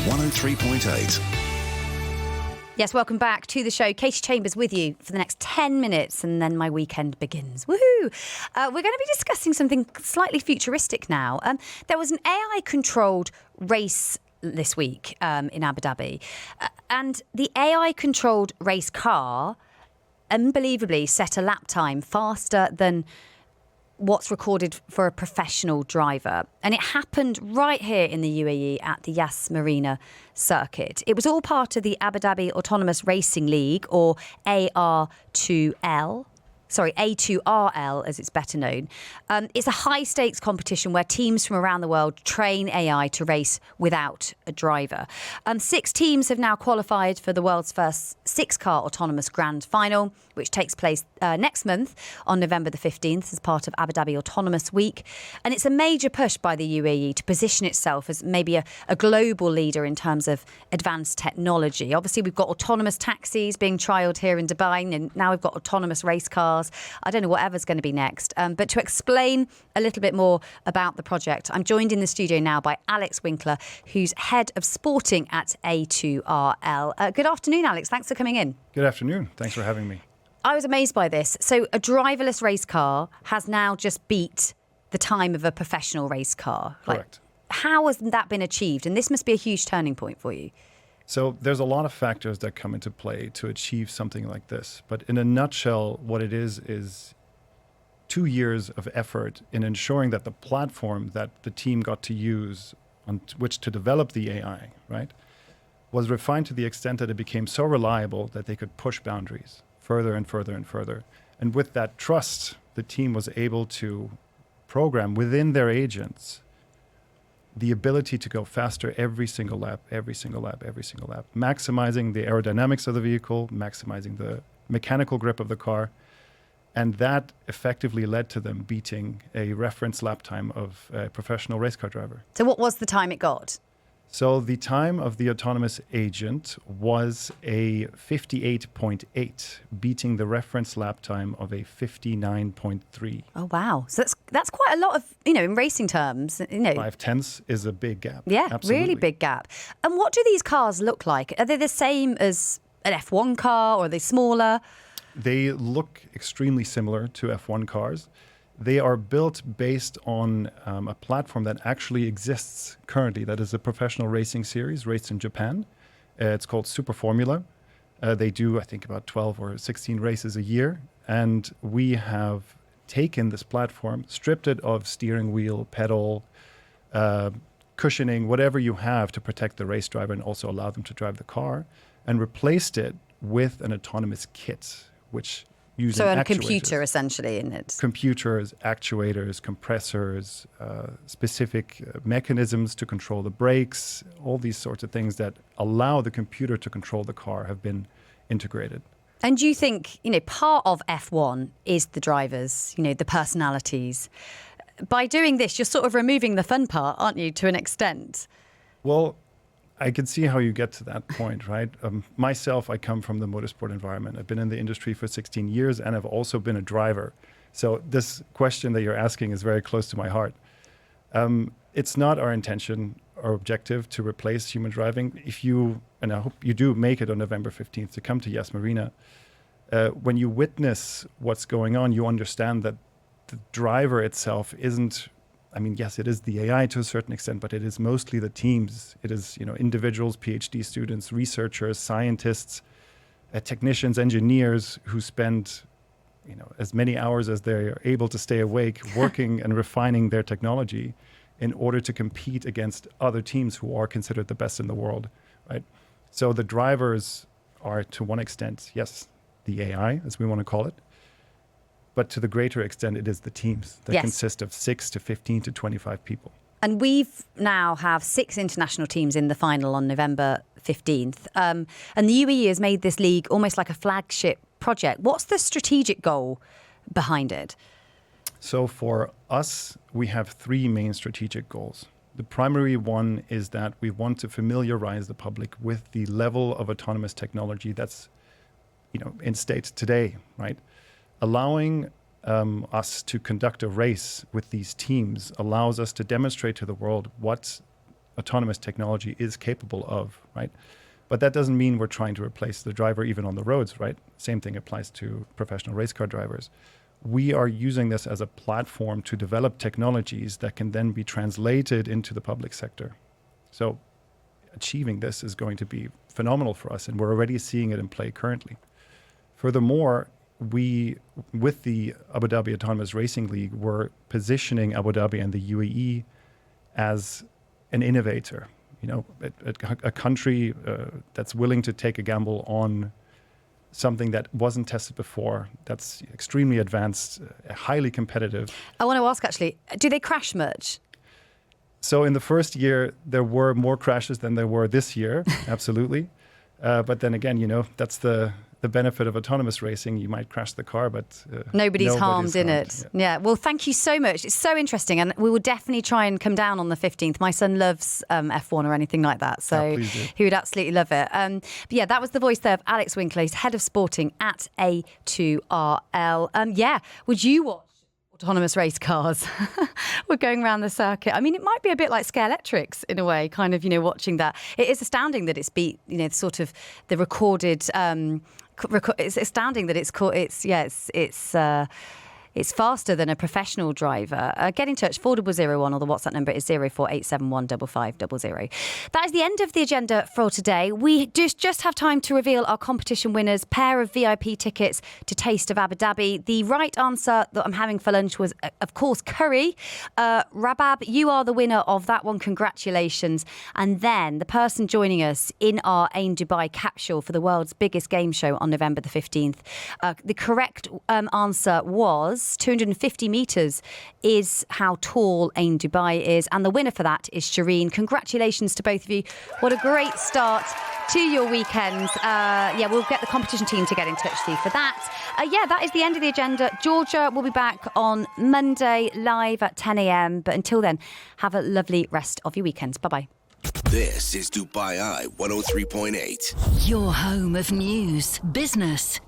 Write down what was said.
103.8. Yes, welcome back to the show. Katie Chambers with you for the next 10 minutes and then my weekend begins. Woohoo! We're going to be discussing something slightly futuristic now. There was an AI-controlled race this week in Abu Dhabi. And the AI-controlled race car unbelievably set a lap time faster than what's recorded for a professional driver. And it happened right here in the UAE at the Yas Marina Circuit. It was all part of the Abu Dhabi Autonomous Racing League, or A2RL. A2RL, as it's better known. It's a high-stakes competition where teams from around the world train AI to race without a driver. 6 teams have now qualified for the world's first 6-car autonomous grand final, which takes place next month on November the 15th as part of Abu Dhabi Autonomous Week. And it's a major push by the UAE to position itself as maybe a global leader in terms of advanced technology. Obviously, we've got autonomous taxis being trialled here in Dubai, and now we've got autonomous race cars. I don't know whatever's going to be next. But to explain a little bit more about the project, I'm joined in the studio now by Alex Winkler, who's head of sporting at A2RL. Good afternoon, Alex. Thanks for coming in. Good afternoon. Thanks for having me. I was amazed by this. So a driverless race car has now just beat the time of a professional race car. Correct. How has that been achieved? And this must be a huge turning point for you. So there's a lot of factors that come into play to achieve something like this. But in a nutshell, what it is 2 years of effort in ensuring that the platform that the team got to use on which to develop the AI, right, was refined to the extent that it became so reliable that they could push boundaries further and further and further. And with that trust, the team was able to program within their agents the ability to go faster every single lap, maximizing the aerodynamics of the vehicle, maximizing the mechanical grip of the car. And that effectively led to them beating a reference lap time of a professional race car driver. So what was the time it got? So the time of the autonomous agent was a 58.8, beating the reference lap time of a 59.3. Oh, wow. So that's quite a lot of, in racing terms, 0.5 is a big gap. Yeah, absolutely. Really big gap. And what do these cars look like? Are they the same as an F1 car, or are they smaller? They look extremely similar to F1 cars. They are built based on a platform that actually exists currently. That is a professional racing series raced in Japan. It's called Super Formula. They do, I think, about 12 or 16 races a year. And we have taken this platform, stripped it of steering wheel, pedal, cushioning, whatever you have to protect the race driver and also allow them to drive the car, and replaced it with an autonomous kit, which using a computer essentially in it. Computers, actuators, compressors, specific mechanisms to control the brakes, all these sorts of things that allow the computer to control the car have been integrated. And do you think, part of F1 is the drivers, the personalities? By doing this, you're sort of removing the fun part, aren't you, to an extent? Well, I can see how you get to that point, right? Myself, I come from the motorsport environment. I've been in the industry for 16 years and I've also been a driver. So this question that you're asking is very close to my heart. It's not our intention or objective to replace human driving. If you, and I hope you do make it on November 15th to come to Yas Marina, when you witness what's going on, you understand that the driver itself isn't, yes, it is the AI to a certain extent, but it is mostly the teams. It is, individuals, PhD students, researchers, scientists, technicians, engineers who spend, as many hours as they're able to stay awake working and refining their technology in order to compete against other teams who are considered the best in the world, right? So the drivers are, to one extent, yes, the AI, as we want to call it. But to the greater extent, it is the teams that consist of 6 to 15 to 25 people. And we've now have 6 international teams in the final on November 15th. And the UAE has made this league almost like a flagship project. What's the strategic goal behind it? So for us, we have 3 main strategic goals. The primary one is that we want to familiarize the public with the level of autonomous technology that's, in state today, right? Allowing us to conduct a race with these teams allows us to demonstrate to the world what autonomous technology is capable of, right? But that doesn't mean we're trying to replace the driver even on the roads, right? Same thing applies to professional race car drivers. We are using this as a platform to develop technologies that can then be translated into the public sector. So achieving this is going to be phenomenal for us, and we're already seeing it in play currently. Furthermore, we, with the Abu Dhabi Autonomous Racing League, we're positioning Abu Dhabi and the UAE as an innovator, a country that's willing to take a gamble on something that wasn't tested before, that's extremely advanced, highly competitive. I want to ask, actually, do they crash much? So in the first year, there were more crashes than there were this year, absolutely. But then again, that's the benefit of autonomous racing. You might crash the car, but nobody's harmed in it. Yeah. Well, thank you so much. It's so interesting, and we will definitely try and come down on the 15th. My son loves F1 or anything like that, so he would absolutely love it. But yeah, that was the voice there of Alex Winkler. He's head of sporting at A2RL. Would you watch autonomous race cars? We're going around the circuit. I mean, it might be a bit like Scare Electrics in a way, kind of, watching that. It is astounding that it's beat, sort of the recorded. It's astounding that it's faster than a professional driver. Get in touch, 4001, or the WhatsApp number is 048715500. That is the end of the agenda for today. We just have time to reveal our competition winners, pair of VIP tickets to Taste of Abu Dhabi. The right answer that I'm having for lunch was, of course, curry. Rabab, you are the winner of that one. Congratulations. And then the person joining us in our Ain Dubai capsule for the world's biggest game show on November the 15th. The correct answer was 250 metres is how tall Ain Dubai is. And the winner for that is Shireen. Congratulations to both of you. What a great start to your weekend. We'll get the competition team to get in touch with you for that. That is the end of the agenda. Georgia will be back on Monday live at 10 a.m. But until then, have a lovely rest of your weekends. Bye-bye. This is Dubai Eye 103.8. Your home of news, business,